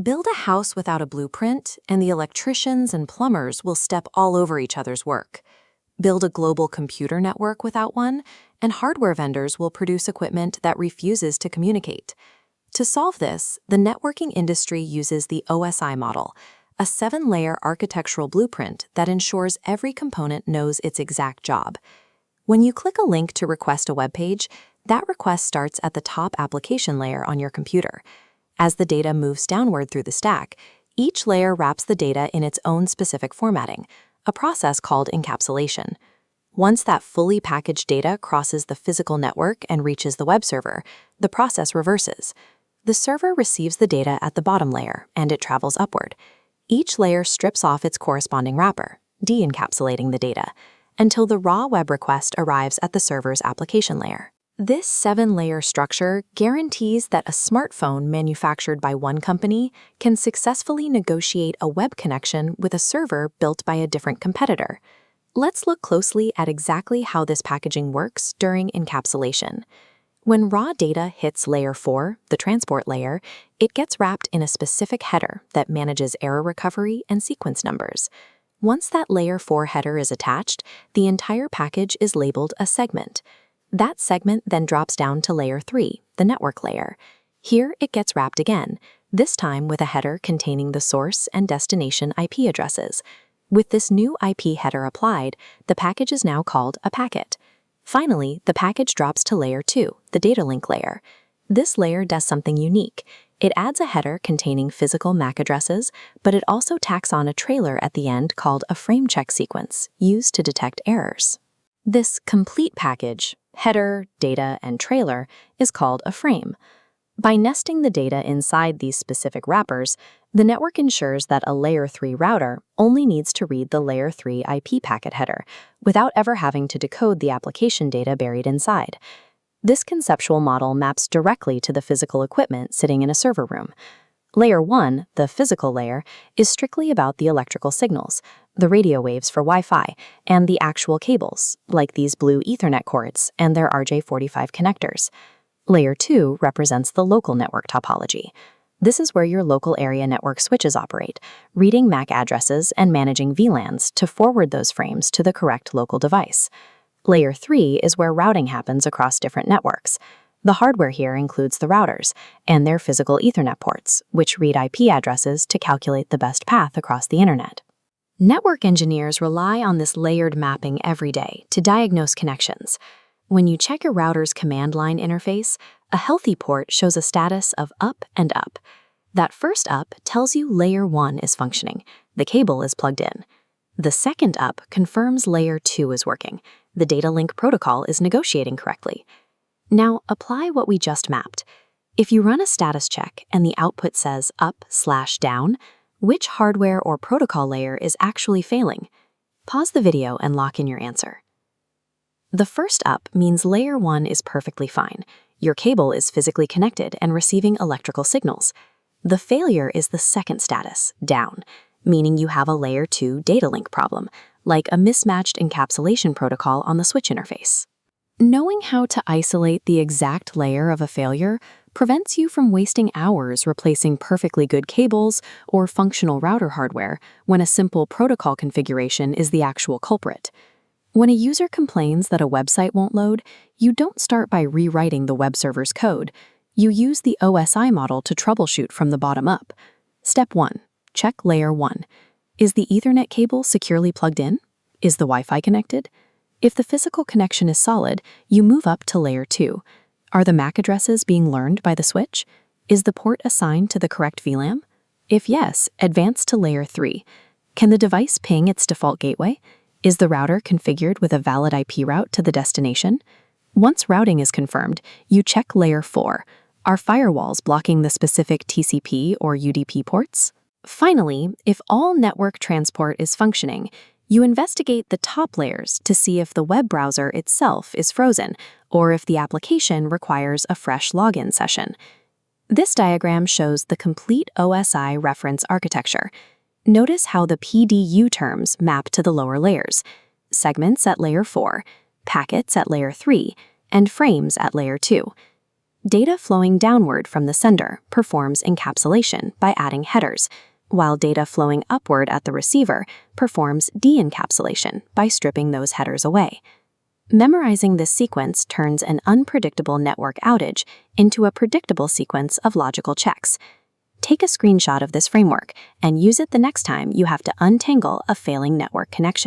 Build a house without a blueprint, and the electricians and plumbers will step all over each other's work. Build a global computer network without one, and hardware vendors will produce equipment that refuses to communicate. To solve this, the networking industry uses the OSI model, a 7-layer architectural blueprint that ensures every component knows its exact job. When you click a link to request a web page, that request starts at the top application layer on your computer. As the data moves downward through the stack, each layer wraps the data in its own specific formatting, a process called encapsulation. Once that fully packaged data crosses the physical network and reaches the web server, the process reverses. The server receives the data at the bottom layer, and it travels upward. Each layer strips off its corresponding wrapper, de-encapsulating the data, until the raw web request arrives at the server's application layer. This 7-layer structure guarantees that a smartphone manufactured by one company can successfully negotiate a web connection with a server built by a different competitor. Let's look closely at exactly how this packaging works during encapsulation. When raw data hits layer 4, the transport layer, it gets wrapped in a specific header that manages error recovery and sequence numbers. Once that layer 4 header is attached, the entire package is labeled a segment. That segment then drops down to layer 3, the network layer. Here it gets wrapped again, this time with a header containing the source and destination IP addresses. With this new IP header applied, the package is now called a packet. Finally, the package drops to layer 2, the data link layer. This layer does something unique. It adds a header containing physical MAC addresses, but it also tacks on a trailer at the end called a frame check sequence, used to detect errors. This complete package, header, data, and trailer, is called a frame. By nesting the data inside these specific wrappers, the network ensures that a layer 3 router only needs to read the layer 3 IP packet header, without ever having to decode the application data buried inside. This conceptual model maps directly to the physical equipment sitting in a server room. Layer 1, the physical layer, is strictly about the electrical signals, the radio waves for Wi-Fi, and the actual cables, like these blue Ethernet cords and their RJ45 connectors. Layer 2 represents the local network topology. This is where your local area network switches operate, reading MAC addresses and managing VLANs to forward those frames to the correct local device. Layer 3 is where routing happens across different networks. The hardware here includes the routers and their physical Ethernet ports, which read IP addresses to calculate the best path across the internet. Network engineers rely on this layered mapping every day to diagnose connections. When you check your router's command line interface, a healthy port shows a status of up and up. That first up tells you layer 1 is functioning. The cable is plugged in. The second up confirms layer 2 is working. The data link protocol is negotiating correctly. Now, apply what we just mapped. If you run a status check and the output says up/down, which hardware or protocol layer is actually failing? Pause the video and lock in your answer. The first up means layer 1 is perfectly fine. Your cable is physically connected and receiving electrical signals. The failure is the second status, down, meaning you have a layer 2 data link problem, like a mismatched encapsulation protocol on the switch interface. Knowing how to isolate the exact layer of a failure prevents you from wasting hours replacing perfectly good cables or functional router hardware when a simple protocol configuration is the actual culprit. When a user complains that a website won't load, you don't start by rewriting the web server's code. You use the OSI model to troubleshoot from the bottom up. Step 1. Check layer 1. Is the Ethernet cable securely plugged in? Is the Wi-Fi connected? If the physical connection is solid, you move up to layer 2. Are the MAC addresses being learned by the switch? Is the port assigned to the correct VLAN? If yes, advance to layer 3. Can the device ping its default gateway? Is the router configured with a valid IP route to the destination? Once routing is confirmed, you check layer 4. Are firewalls blocking the specific TCP or UDP ports? Finally, if all network transport is functioning, you investigate the top layers to see if the web browser itself is frozen or if the application requires a fresh login session. This diagram shows the complete OSI reference architecture. Notice how the PDU terms map to the lower layers: segments at layer 4, packets at layer 3, and frames at layer 2. Data flowing downward from the sender performs encapsulation by adding headers, while data flowing upward at the receiver performs de-encapsulation by stripping those headers away. Memorizing this sequence turns an unpredictable network outage into a predictable sequence of logical checks. Take a screenshot of this framework and use it the next time you have to untangle a failing network connection.